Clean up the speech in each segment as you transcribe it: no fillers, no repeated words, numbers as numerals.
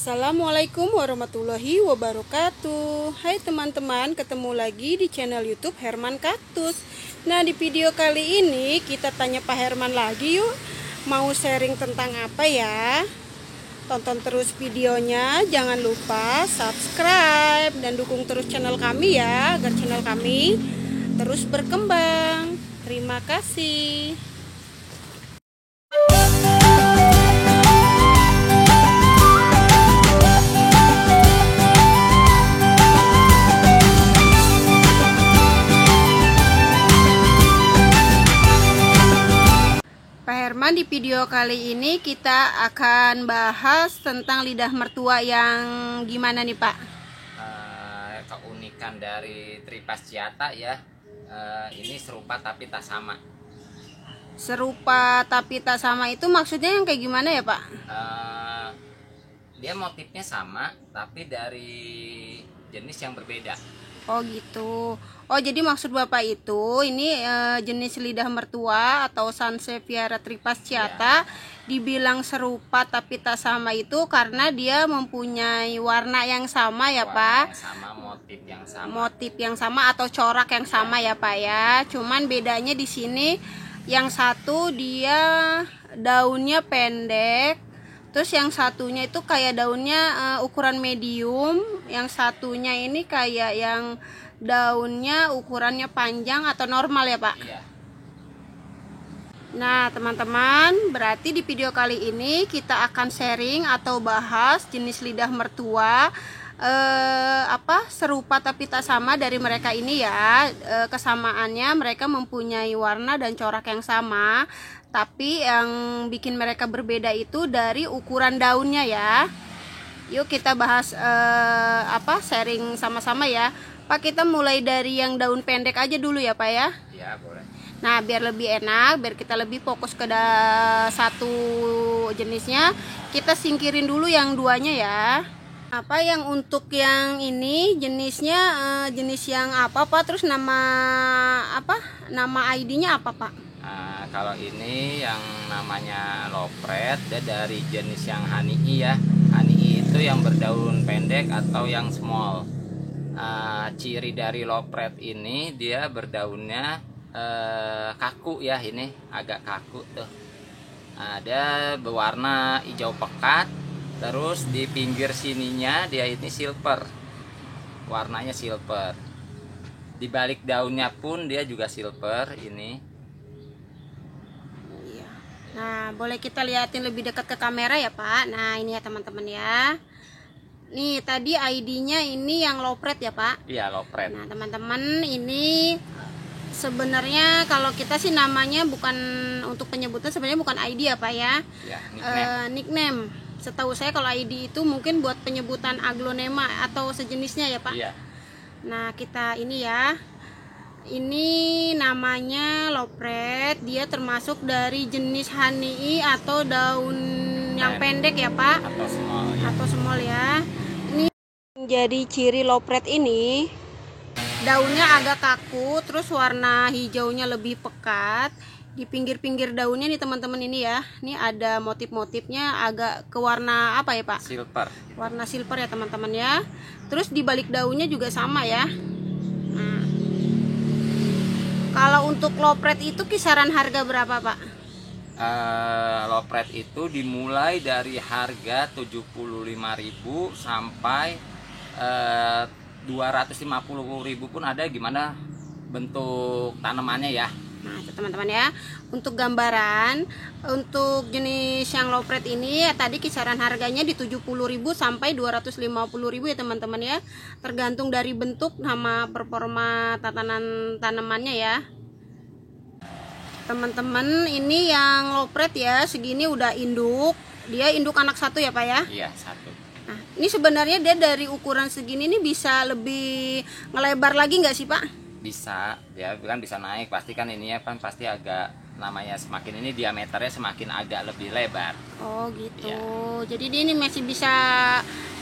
Assalamualaikum warahmatullahi wabarakatuh. Hai teman-teman, ketemu lagi di channel YouTube Herman Kaktus. Nah, di video kali ini kita tanya Pak Herman lagi yuk. Mau sharing tentang apa ya? Tonton terus videonya, jangan lupa subscribe dan dukung terus channel kami ya, agar channel kami terus berkembang. Terima kasih. Pak Herman, di video kali ini kita akan bahas tentang lidah mertua yang gimana nih Pak? Keunikan dari Tripasciata ya, ini serupa tapi tak sama. Serupa tapi tak sama itu maksudnya yang kayak gimana ya Pak? Dia motifnya sama tapi dari jenis yang berbeda. Oh gitu. Oh jadi maksud Bapak itu ini jenis lidah mertua atau Sansevieria Tripasciata dibilang serupa tapi tak sama itu karena dia mempunyai warna yang sama ya Pak? Yang sama, motif yang sama. Motif yang sama atau corak yang sama ya Pak ya. Cuman bedanya di sini yang satu dia daunnya pendek. Terus yang satunya itu kayak daunnya ukuran medium, yang satunya ini kayak yang daunnya ukurannya panjang atau normal ya Pak? Iya. Nah teman-teman, berarti di video kali ini kita akan sharing atau bahas jenis lidah mertua serupa tapi tak sama dari mereka ini ya. Kesamaannya mereka mempunyai warna dan corak yang sama. Tapi yang bikin mereka berbeda itu dari ukuran daunnya ya. Yuk kita bahas sharing sama-sama ya. Pak, kita mulai dari yang daun pendek aja dulu ya Pak ya. Iya, boleh. Nah, biar lebih enak, biar kita lebih fokus ke satu jenisnya, kita singkirin dulu yang duanya ya. Apa yang untuk yang ini jenisnya jenis yang apa Pak? Terus nama ID-nya apa Pak? Kalau ini yang namanya lopret, dia dari jenis yang honey ya. Honey itu yang berdaun pendek atau yang small. Ciri dari lopret ini dia berdaunnya kaku ya, ini agak kaku tuh. Dia berwarna hijau pekat. Terus di pinggir sininya dia ini silver, warnanya silver. Di balik daunnya pun dia juga silver ini. Nah, boleh kita liatin lebih dekat ke kamera ya Pak. Nah, ini ya teman-teman ya. Nih, tadi ID-nya ini yang lopret ya Pak? Iya, lopret. Nah, teman-teman ini sebenarnya kalau kita sih namanya bukan untuk penyebutan, sebenarnya bukan ID ya Pak ya? Ya, nickname. Setahu saya kalau ID itu mungkin buat penyebutan aglonema atau sejenisnya ya Pak? Iya. Nah, kita ini ya. Ini namanya lopret, dia termasuk dari jenis honey atau daun yang pendek ya Pak? Atau small ya. Atau small ya. Ini menjadi ciri lopret ini, daunnya agak kaku, terus warna hijaunya lebih pekat. Di pinggir-pinggir daunnya nih teman-teman ini ya, ini ada motif-motifnya agak ke warna apa ya Pak? Silver. Warna silver ya teman-teman ya. Terus di balik daunnya juga sama ya. Nah, kalau untuk lopret itu kisaran harga berapa Pak? Lopret itu dimulai dari harga 75.000 sampai 250.000 pun ada, gimana bentuk tanamannya ya. Nah itu teman-teman ya, untuk gambaran untuk jenis yang lopret ini ya, tadi kisaran harganya di 70.000 sampai 250.000 ya teman-teman ya, tergantung dari bentuk sama performa tanamannya ya teman-teman. Ini yang lopret ya, segini udah induk, dia induk anak satu ya Pak ya? Iya, satu. Nah ini sebenarnya dia dari ukuran segini ini bisa lebih ngelebar lagi nggak sih Pak? Bisa, dia kan bisa naik, pasti kan ininya kan pasti agak, namanya semakin ini diameternya semakin agak lebih lebar. Oh gitu ya. Jadi dia ini masih bisa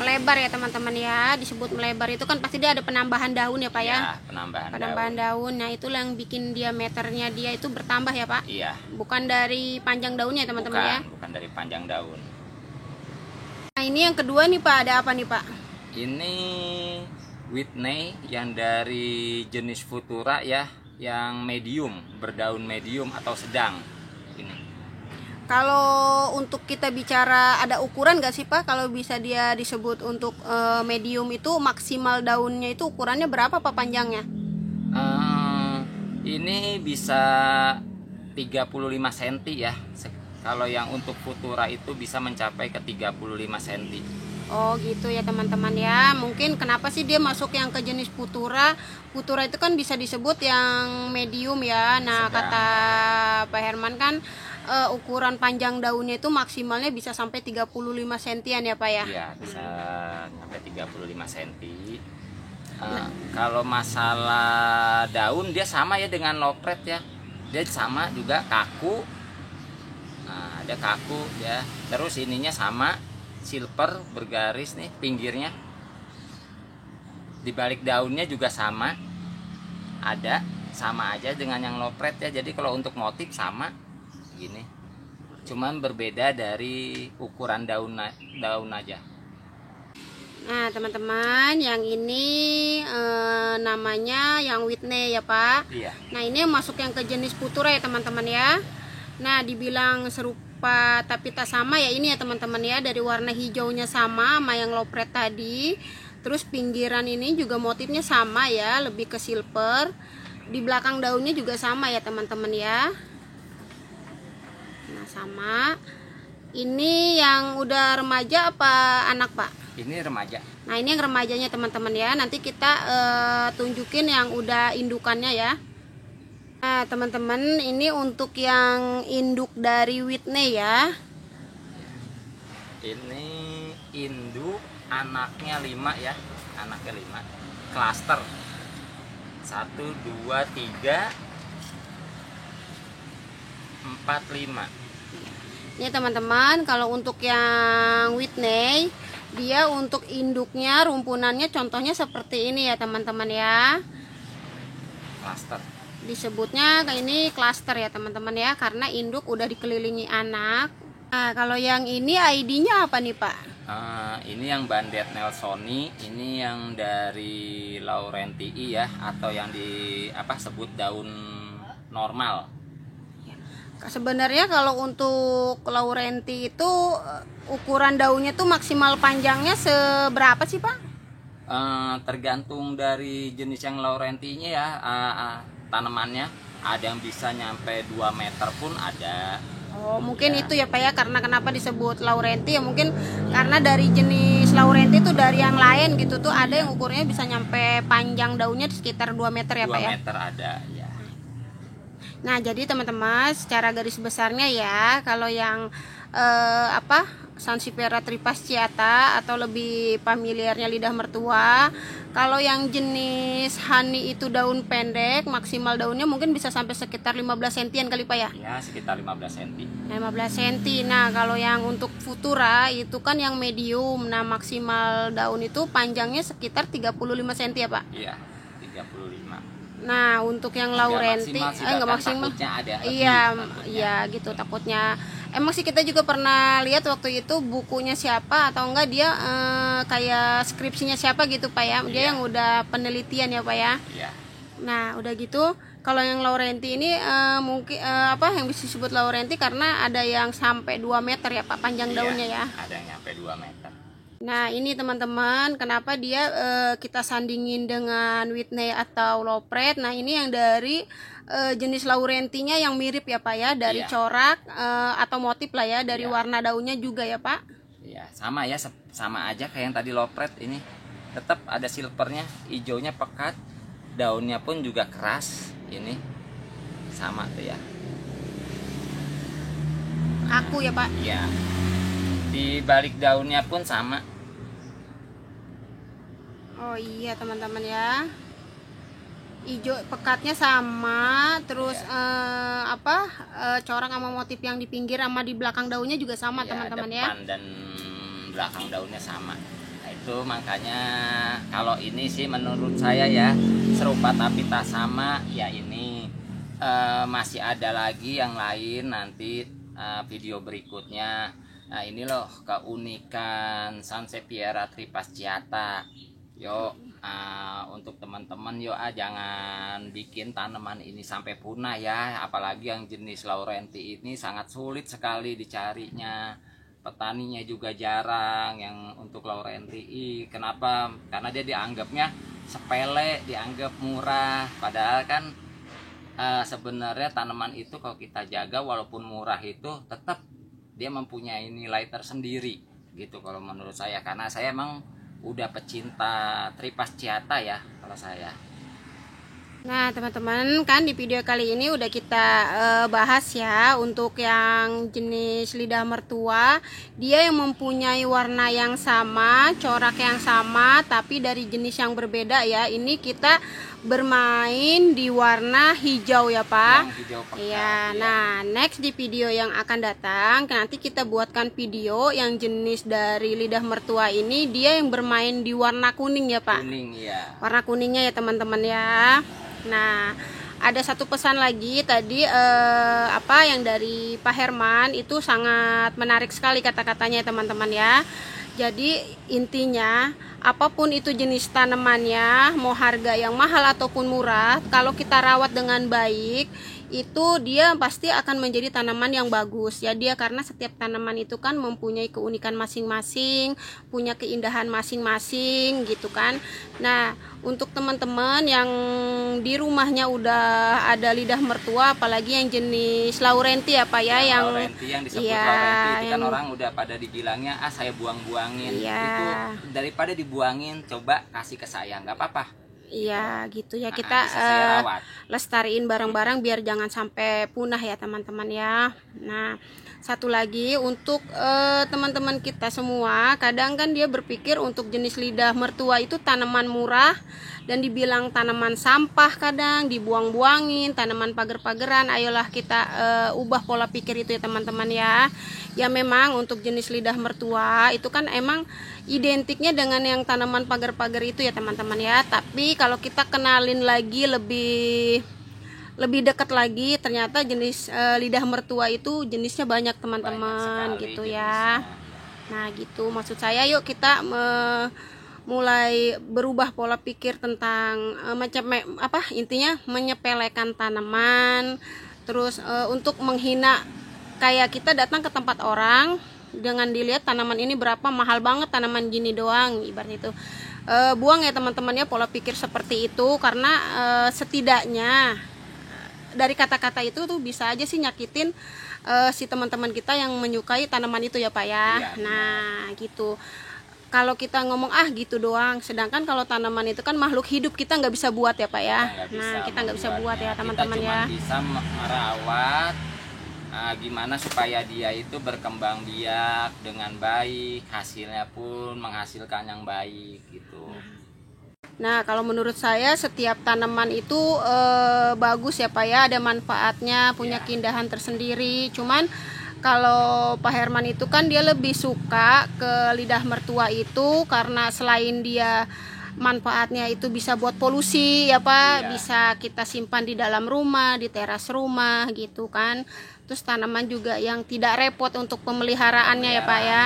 melebar ya teman-teman ya. Disebut melebar itu kan pasti dia ada penambahan daun ya Pak ya, penambahan daun. Nah itulah yang bikin diameternya dia itu bertambah ya Pak. Iya. Bukan dari panjang daunnya teman-teman ya. Bukan dari panjang daun. Nah ini yang kedua nih Pak, ada apa nih Pak? Ini Whitney yang dari jenis Futura ya, yang medium, berdaun medium atau sedang. Ini. Kalau untuk kita bicara ada ukuran nggak sih Pak? Kalau bisa dia disebut untuk medium itu maksimal daunnya itu ukurannya berapa Pak panjangnya? Ini bisa 35 cm ya. Kalau yang untuk Futura itu bisa mencapai ke 35 cm. Oh gitu ya teman-teman ya. Mungkin kenapa sih dia masuk yang ke jenis Futura? Futura itu kan bisa disebut yang medium ya. Nah, Sedang. kata Pak Herman kan ukuran panjang daunnya itu maksimalnya bisa sampai 35 sentian ya Pak ya. Iya, bisa sampai 35 cm. Kalau masalah daun dia sama ya dengan lopret ya. Dia sama juga kaku. Nah, ada kaku ya. Terus ininya sama silver bergaris nih pinggirnya, di balik daunnya juga sama, ada sama aja dengan yang lopret ya. Jadi kalau untuk motif sama gini, cuman berbeda dari ukuran daun aja. Nah teman-teman, yang ini namanya yang Whitney ya Pak. Iya. Nah ini masuk yang ke jenis Futura ya teman-teman ya. Nah dibilang serupa tapi tak sama ya ini ya teman-teman ya, dari warna hijaunya sama yang lopret tadi. Terus pinggiran ini juga motifnya sama ya, lebih ke silver. Di belakang daunnya juga sama ya teman-teman ya. Nah sama. Ini yang udah remaja apa anak Pak? Ini remaja. Nah ini yang remajanya teman-teman ya. Nanti kita tunjukin yang udah indukannya ya. Nah teman-teman, ini untuk yang induk dari Whitney ya. Ini induk, anaknya 5 ya, anaknya 5, klaster 1, 2, 3, 4, 5. Ini teman-teman, kalau untuk yang Whitney, dia untuk induknya rumpunannya contohnya seperti ini ya teman-teman ya. Klaster. Disebutnya kayak ini klaster ya teman-teman ya, karena induk udah dikelilingi anak. Nah kalau yang ini ID-nya apa nih Pak? Ini yang Bandet Nelsoni, ini yang dari Laurentii ya, atau yang di sebut daun normal. Sebenarnya kalau untuk Laurenti itu ukuran daunnya tuh maksimal panjangnya seberapa sih Pak? Tergantung dari jenis yang Laurentinya ya, tanamannya ada yang bisa nyampe 2 meter pun ada. Oh mungkin ya. Itu ya Pak ya, karena kenapa disebut Laurenti ya, mungkin karena dari jenis Laurenti itu dari yang lain gitu tuh ada yang ukurnya bisa nyampe panjang daunnya di sekitar 2 meter ya Pak ya. 2 meter ada ya. Nah jadi teman-teman, secara garis besarnya ya, kalau yang Sansevieria trifasciata atau lebih familiarnya lidah mertua, kalau yang jenis honey itu daun pendek, maksimal daunnya mungkin bisa sampai sekitar 15 sentian kali Pak ya? Ya sekitar 15 cm. 15 cm. Nah kalau yang untuk Futura itu kan yang medium, nah maksimal daun itu panjangnya sekitar 35 cm ya Pak? Iya 35. Nah untuk yang Laurenti nggak maksimal, ada iya gitu takutnya. Emang sih kita juga pernah lihat waktu itu bukunya siapa atau enggak dia kayak skripsinya siapa gitu Pak ya, dia yang udah penelitian ya Pak ya. Iya. Nah udah gitu, kalau yang Laurenti ini mungkin yang bisa disebut Laurenti karena ada yang sampai 2 meter ya Pak panjang daunnya ya. Ada yang sampai 2 meter. Nah ini teman-teman, kenapa dia kita sandingin dengan Whitney atau Lopret. Nah ini yang dari jenis Laurentinya yang mirip ya Pak ya, dari corak atau motif lah ya, dari warna daunnya juga ya Pak. Iya sama ya, sama aja kayak yang tadi Lopret, ini tetap ada silvernya, hijaunya pekat, daunnya pun juga keras, ini sama tuh ya. Aku ya Pak. Iya. Di balik daunnya pun sama. Oh iya teman-teman ya, hijau pekatnya sama, terus corak sama motif yang di pinggir sama di belakang daunnya juga sama teman-teman ya. Depan dan belakang daunnya sama. Nah, itu makanya kalau ini sih menurut saya ya serupa tapi tak sama ya. Ini masih ada lagi yang lain nanti video berikutnya. Nah ini loh keunikan Sansevieria trifasciata. Yuk untuk teman-teman yuk jangan bikin tanaman ini sampai punah ya. Apalagi yang jenis Laurenti ini sangat sulit sekali dicarinya. Petaninya juga jarang yang untuk Laurenti. Kenapa? Karena dia dianggapnya sepele, dianggap murah. Padahal kan sebenarnya tanaman itu kalau kita jaga walaupun murah itu tetap dia mempunyai nilai tersendiri gitu kalau menurut saya, karena saya emang udah pecinta trifasciata ya kalau saya. Nah teman-teman, kan di video kali ini udah kita bahas ya untuk yang jenis lidah mertua. Dia yang mempunyai warna yang sama, corak yang sama, tapi dari jenis yang berbeda ya. Ini kita bermain di warna hijau ya Pak. Yang hijau pekat, iya. Nah next di video yang akan datang nanti kita buatkan video yang jenis dari lidah mertua ini, dia yang bermain di warna kuning ya Pak. Kuning ya. Warna kuningnya ya teman-teman ya. Nah, ada satu pesan lagi tadi yang dari Pak Herman itu sangat menarik sekali kata-katanya teman-teman ya. Jadi intinya apapun itu jenis tanamannya, mau harga yang mahal ataupun murah, kalau kita rawat dengan baik itu dia pasti akan menjadi tanaman yang bagus ya dia, karena setiap tanaman itu kan mempunyai keunikan masing-masing, punya keindahan masing-masing gitu kan. Nah untuk teman-teman yang di rumahnya udah ada lidah mertua, apalagi yang jenis Laurenti ya Pak ya, yang Laurenti yang disebut ya, Laurenti itu kan orang udah pada dibilangnya saya buang-buangin ya. Itu daripada dibuangin coba kasih ke saya, nggak apa-apa. Iya gitu ya, Nah, kita bisa saya rawat. lestariin barang-barang biar jangan sampai punah ya teman-teman ya. Nah satu lagi untuk teman-teman kita semua, kadang kan dia berpikir untuk jenis lidah mertua itu tanaman murah dan dibilang tanaman sampah, kadang dibuang-buangin, tanaman pagar-pageran. Ayolah kita ubah pola pikir itu ya teman-teman ya. Ya memang untuk jenis lidah mertua itu kan emang identiknya dengan yang tanaman pagar-pagar itu ya teman-teman ya. Tapi kalau kita kenalin lagi lebih dekat lagi, ternyata jenis lidah mertua itu jenisnya banyak teman-teman gitu ya. Nah gitu maksud saya, yuk kita mulai berubah pola pikir tentang intinya menyepelekan tanaman, terus untuk menghina, kayak kita datang ke tempat orang dengan dilihat tanaman ini berapa mahal banget, tanaman gini doang ibarat itu. Buang ya teman-teman ya pola pikir seperti itu, karena setidaknya dari kata-kata itu tuh bisa aja sih nyakitin si teman-teman kita yang menyukai tanaman itu ya Pak ya. Nah gitu. Kalau kita ngomong gitu doang, sedangkan kalau tanaman itu kan makhluk hidup, kita nggak bisa buat ya Pak ya. Nah kita nggak bisa buat ya teman-teman ya. Kita cuma bisa merawat gimana supaya dia itu berkembang biak dengan baik, hasilnya pun menghasilkan yang baik gitu. Nah kalau menurut saya setiap tanaman itu bagus ya Pak ya, ada manfaatnya, punya keindahan tersendiri. Cuman kalau Pak Herman itu kan dia lebih suka ke lidah mertua itu, karena selain dia manfaatnya itu bisa buat polusi ya Pak, bisa kita simpan di dalam rumah, di teras rumah gitu kan. Terus tanaman juga yang tidak repot untuk pemeliharaannya ya Pak ya.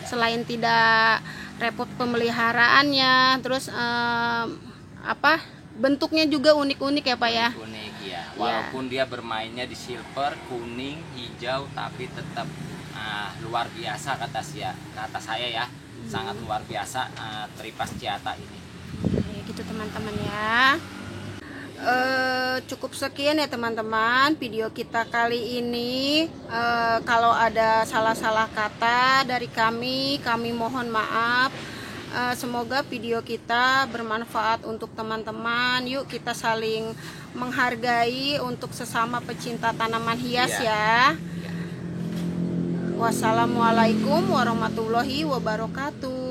Selain tidak repot pemeliharaannya, terus bentuknya juga unik-unik ya Pak ya. Unik ya. Walaupun dia bermainnya di silver, kuning, hijau, tapi tetap luar biasa kata saya ya. Sangat luar biasa trifasciata ini. Gitu teman-teman ya. Cukup sekian ya teman-teman video kita kali ini. Kalau ada salah-salah kata dari kami mohon maaf. Semoga video kita bermanfaat untuk teman-teman. Yuk kita saling menghargai untuk sesama pecinta tanaman hias ya. Wassalamualaikum warahmatullahi wabarakatuh.